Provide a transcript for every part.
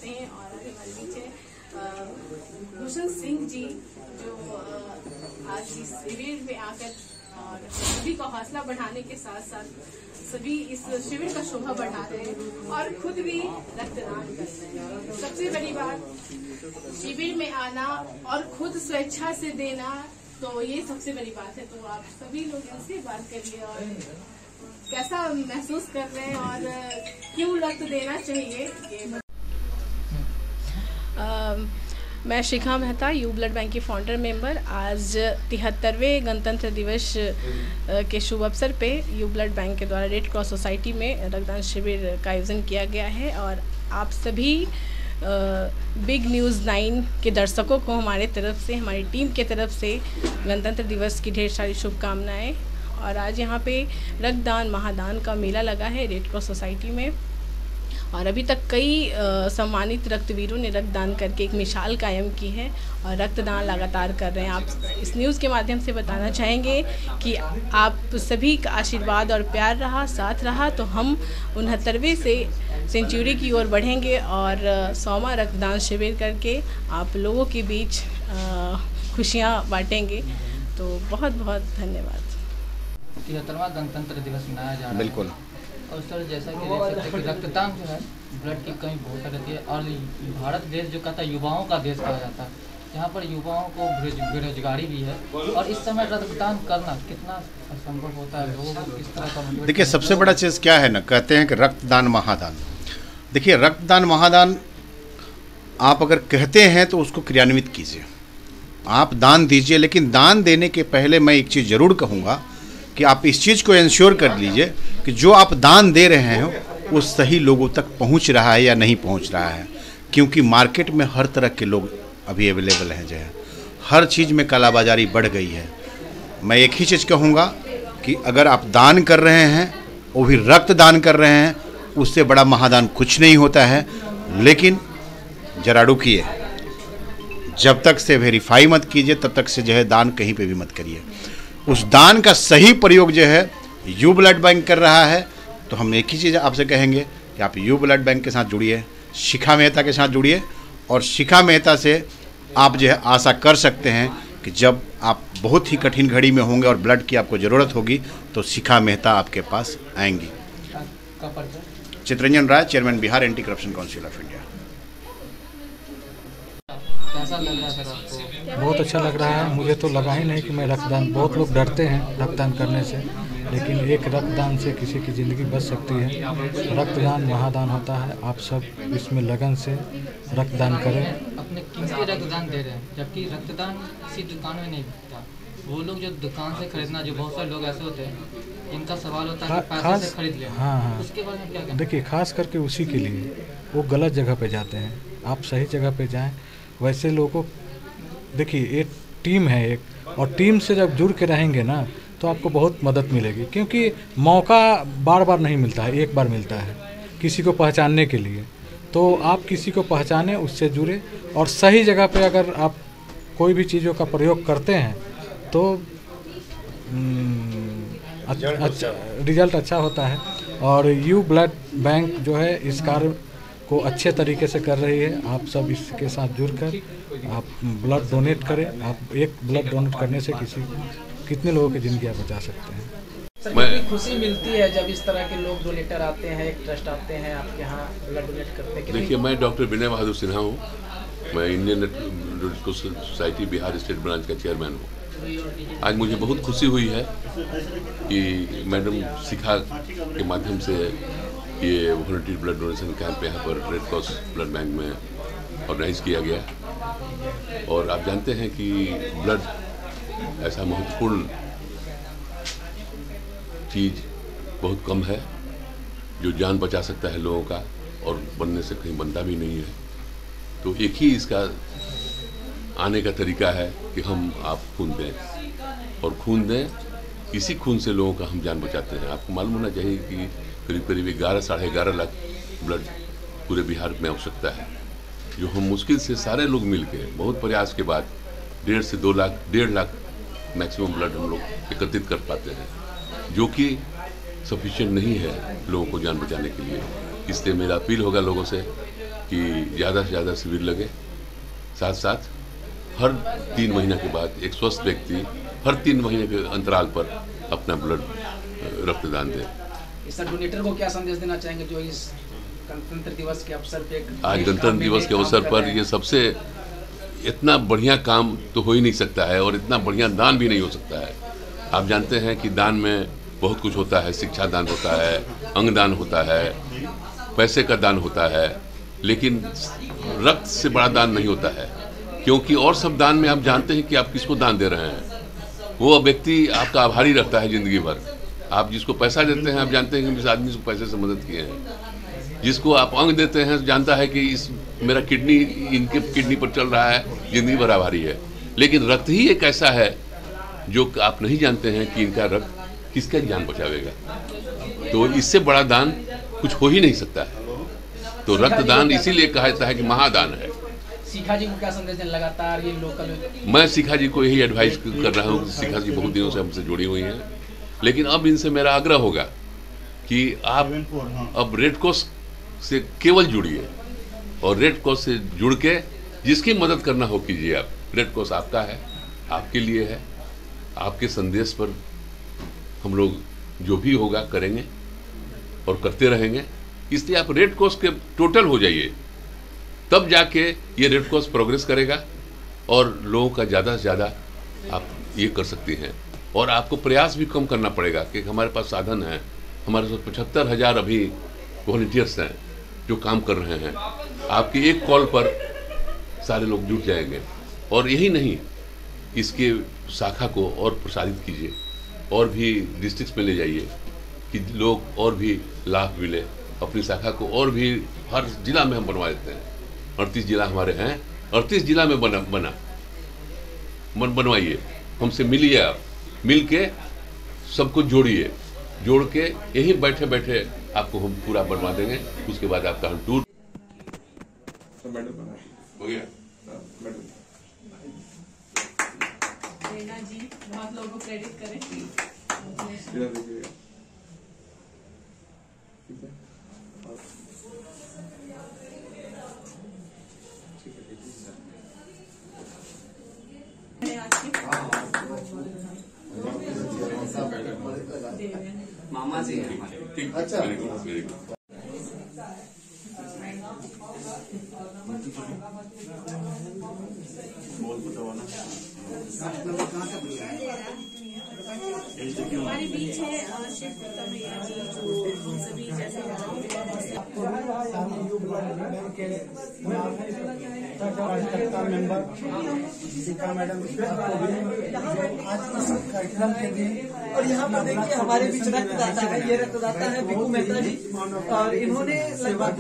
करते हैं। और अभी हमारे बीच है भूषण सिंह जी, जो आज इस शिविर में आकर और सभी का हौसला बढ़ाने के साथ साथ सभी इस शिविर का शोभा बढ़ा रहे हैं और खुद भी रक्तदान कर रहे हैं। सबसे बड़ी बात, शिविर में आना और खुद स्वेच्छा से देना, तो ये सबसे बड़ी बात है। तो आप सभी लोग इनसे बात करिए और कैसा महसूस कर रहे हैं और क्यों रक्त देना चाहिए। मैं शिखा मेहता, यू ब्लड बैंक की फाउंडर मेंबर। आज 73वें गणतंत्र दिवस के शुभ अवसर पे यू ब्लड बैंक के द्वारा रेड क्रॉस सोसाइटी में रक्तदान शिविर का आयोजन किया गया है। और आप सभी बिग न्यूज़ 9 के दर्शकों को हमारे तरफ से, हमारी टीम के तरफ से गणतंत्र दिवस की ढेर सारी शुभकामनाएं। और आज यहाँ पे रक्तदान महादान का मेला लगा है रेड क्रॉस सोसाइटी में, और अभी तक कई सम्मानित रक्तवीरों ने रक्तदान करके एक मिसाल कायम की है और रक्तदान लगातार कर रहे हैं। आप इस न्यूज़ के माध्यम से बताना चाहेंगे कि आप सभी का आशीर्वाद और प्यार रहा, साथ रहा, तो हम 69वें से सेंचुरी की ओर बढ़ेंगे और 100वां रक्तदान शिविर करके आप लोगों के बीच खुशियाँ बांटेंगे। तो बहुत बहुत धन्यवाद। 73वां गणतंत्र दिवस मनाया जा रहा है। बिल्कुल। और सर, जैसा कि देख सकते हैं कि रक्तदान जो है ब्लड की कमी बहुत रहती है। और भारत देश जो कहता है युवाओं का देश कहा जाता है, यहाँ पर युवाओं को बेरोजगारी भी है। और इस समय रक्तदान करना कितना असंभव होता है, लोगों को किस तरह का। देखिए, सबसे बड़ा चीज़ क्या है ना, कहते हैं कि रक्तदान महादान। देखिए, रक्तदान महादान आप अगर कहते हैं तो उसको क्रियान्वित कीजिए। आप दान दीजिए, लेकिन दान देने के पहले मैं एक चीज़ ज़रूर कहूँगा कि आप इस चीज़ को इंश्योर कर लीजिए कि जो आप दान दे रहे हैं वो सही लोगों तक पहुंच रहा है या नहीं पहुंच रहा है। क्योंकि मार्केट में हर तरह के लोग अभी अवेलेबल हैं, जो है हर चीज़ में कालाबाजारी बढ़ गई है। मैं एक ही चीज़ कहूँगा कि अगर आप दान कर रहे हैं, वो भी रक्त दान कर रहे हैं, उससे बड़ा महादान कुछ नहीं होता है। लेकिन जरा रुकिए, जब तक से वेरीफाई मत कीजिए तब तक से जो है दान कहीं पे भी मत करिए। उस दान का सही प्रयोग जो है यू ब्लड बैंक कर रहा है। तो हम एक ही चीज़ आपसे कहेंगे कि आप यू ब्लड बैंक के साथ जुड़िए, शिखा मेहता के साथ जुड़िए, और शिखा मेहता से आप जो है आशा कर सकते हैं कि जब आप बहुत ही कठिन घड़ी में होंगे और ब्लड की आपको ज़रूरत होगी तो शिखा मेहता आपके पास आएंगी। Chittaranjan Rai, chairman Bihar anti corruption council of India. कैसा लग रहा है सर आपको? बहुत अच्छा लग रहा है। मुझे तो लगा ही नहीं कि मैं रक्तदान, बहुत लोग डरते हैं रक्तदान करने से, लेकिन एक रक्तदान से किसी की ज़िंदगी बच सकती है। रक्तदान महादान होता है। आप सब इसमें लगन से रक्तदान करें। अपने कीमती रक्तदान दे रहे हैं, जबकि रक्तदान किसी दुकान में नहीं बिकता। वो लोग जो दुकान से खरीदना, जो बहुत सारे लोग ऐसे होते हैं इनका सवाल होता है कि पैसे से खरीद लें। हाँ, उसके बारे में क्या कहना? देखिए, खास करके उसी के लिए वो गलत जगह पे जाते हैं। आप सही जगह पे जाएं। वैसे लोगों को देखिए, एक टीम है एक, और टीम से जब जुड़ के रहेंगे ना तो आपको बहुत मदद मिलेगी। क्योंकि मौका बार बार नहीं मिलता है, एक बार मिलता है किसी को पहचानने के लिए। तो आप किसी को पहचानें, उससे जुड़े, और सही जगह पे अगर आप कोई भी चीज़ों का प्रयोग करते हैं तो अच्छा रिजल्ट अच्छा होता है। और यू ब्लड बैंक जो है इस कार्य को अच्छे तरीके से कर रही है। आप सब इसके साथ जुड़कर आप ब्लड डोनेट करें। आप एक ब्लड डोनेट करने से कितने लोगों की ज़िंदगी बचा सकते हैं। सर, कितनी खुशी मिलती है जब इस तरह के लोग डोनेटर आते हैं, एक ट्रस्ट आते हैं आपके यहाँ ब्लड डोनेट करते हैं। देखिए, मैं डॉक्टर विनय बहादुर सिन्हा हूँ। मैं Indian red cross society Bihar state branch का चेयरमैन हूँ। आज मुझे बहुत खुशी हुई है कि मैडम शिखा के माध्यम से ये वॉलंटियर ब्लड डोनेशन कैंप यहाँ पर रेड क्रॉस ब्लड बैंक में ऑर्गेनाइज किया गया। और आप जानते हैं कि ब्लड ऐसा महत्वपूर्ण चीज़ बहुत कम है जो जान बचा सकता है लोगों का, और बनने से कहीं बनता भी नहीं है। तो एक ही इसका आने का तरीका है कि हम आप खून दें, और खून दें, इसी खून से लोगों का हम जान बचाते हैं। आपको मालूम होना चाहिए कि करीब करीब 11 साढ़े 11 लाख ब्लड पूरे बिहार में आवश्यकता है, जो हम मुश्किल से सारे लोग मिलके बहुत प्रयास के बाद 1.5 से 2 लाख 1.5 लाख मैक्सिमम ब्लड हम लोग एकत्रित कर पाते हैं, जो कि सफिशिएंट नहीं है लोगों को जान बचाने के लिए। इसलिए मेरा अपील होगा लोगों से कि ज़्यादा से ज़्यादा शिविर लगे। साथ साथ हर 3 महीने के बाद एक स्वस्थ व्यक्ति हर 3 महीने के अंतराल पर अपना ब्लड रक्तदान दे। इस डोनेटर को क्या संदेश देना चाहेंगे जो इस गणतंत्र दिवस के अवसर पे आज गणतंत्र दिवस के अवसर पर ये सबसे इतना बढ़िया काम तो हो ही नहीं सकता है और इतना बढ़िया दान भी नहीं हो सकता है। आप जानते हैं कि दान में बहुत कुछ होता है, शिक्षा दान होता है, अंग दान होता है, पैसे का दान होता है, लेकिन रक्त से बड़ा दान नहीं होता है। क्योंकि और सब दान में आप जानते हैं कि आप किसको दान दे रहे हैं, वो व्यक्ति आपका आभारी रहता है जिंदगी भर। आप जिसको पैसा देते हैं आप जानते हैं कि इस आदमी को पैसे से मदद किए हैं। जिसको आप अंग देते हैं जानता है कि इस मेरा किडनी इनके किडनी पर चल रहा है, जिंदगी भर आभारी है। लेकिन रक्त ही एक ऐसा है जो आप नहीं जानते हैं कि इनका रक्त किसका जान बचावेगा। तो इससे बड़ा दान कुछ हो ही नहीं सकता है। तो रक्तदान इसीलिए कहा जाता है कि महादान है। शिखा जी को क्या संदेश दें? लगातार ये लोकल मैं शिखा जी को यही एडवाइस कर रहा हूँ। शिखा जी बहुत दिनों से हमसे जुड़ी हुई हैं, लेकिन अब इनसे मेरा आग्रह होगा कि आप अब रेड क्रॉस से केवल जुड़िए और रेड क्रॉस से जुड़ के जिसकी मदद करना हो कीजिए आप। रेड क्रॉस आपका है, आपके लिए है, आपके संदेश पर हम लोग जो भी होगा करेंगे और करते रहेंगे। इसलिए आप रेड क्रॉस के टोटल हो जाइए, तब जाके ये रेड क्रॉस प्रोग्रेस करेगा और लोगों का ज़्यादा से ज़्यादा आप ये कर सकते हैं। और आपको प्रयास भी कम करना पड़ेगा कि हमारे पास साधन है। हमारे पास 75,000 अभी वॉलंटियर्स हैं जो काम कर रहे हैं। आपकी एक कॉल पर सारे लोग जुट जाएंगे। और यही नहीं, इसके शाखा को और प्रसारित कीजिए और भी डिस्ट्रिक्ट में ले जाइए कि लोग और भी लाभ मिले। अपनी शाखा को और भी हर जिला में हम बनवा देते हैं। 38 जिला हमारे हैं, 38 जिला में बनवाइए। हमसे मिलिए, आप मिल के सबको जोड़िए, जोड़ के यही बैठे बैठे आपको हम पूरा बनवा देंगे। उसके बाद आपका हम टूर हो गया। जी बहुत लोगों को क्रेडिट करें। मामा जी हैं हमारे। अच्छा, हमारे बीच है शिव गुप्ता भैया जी जो सभी जैसे मेंबर शिखा मैडम आज इस कार्यक्रम के लिए। और यहाँ पर देखिए हमारे बीच रक्तदाता है, ये रक्तदाता है बिकू मेहता जी, और इन्होंने लगभग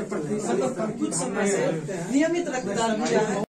कुछ समय से नियमित रक्तदान किया है।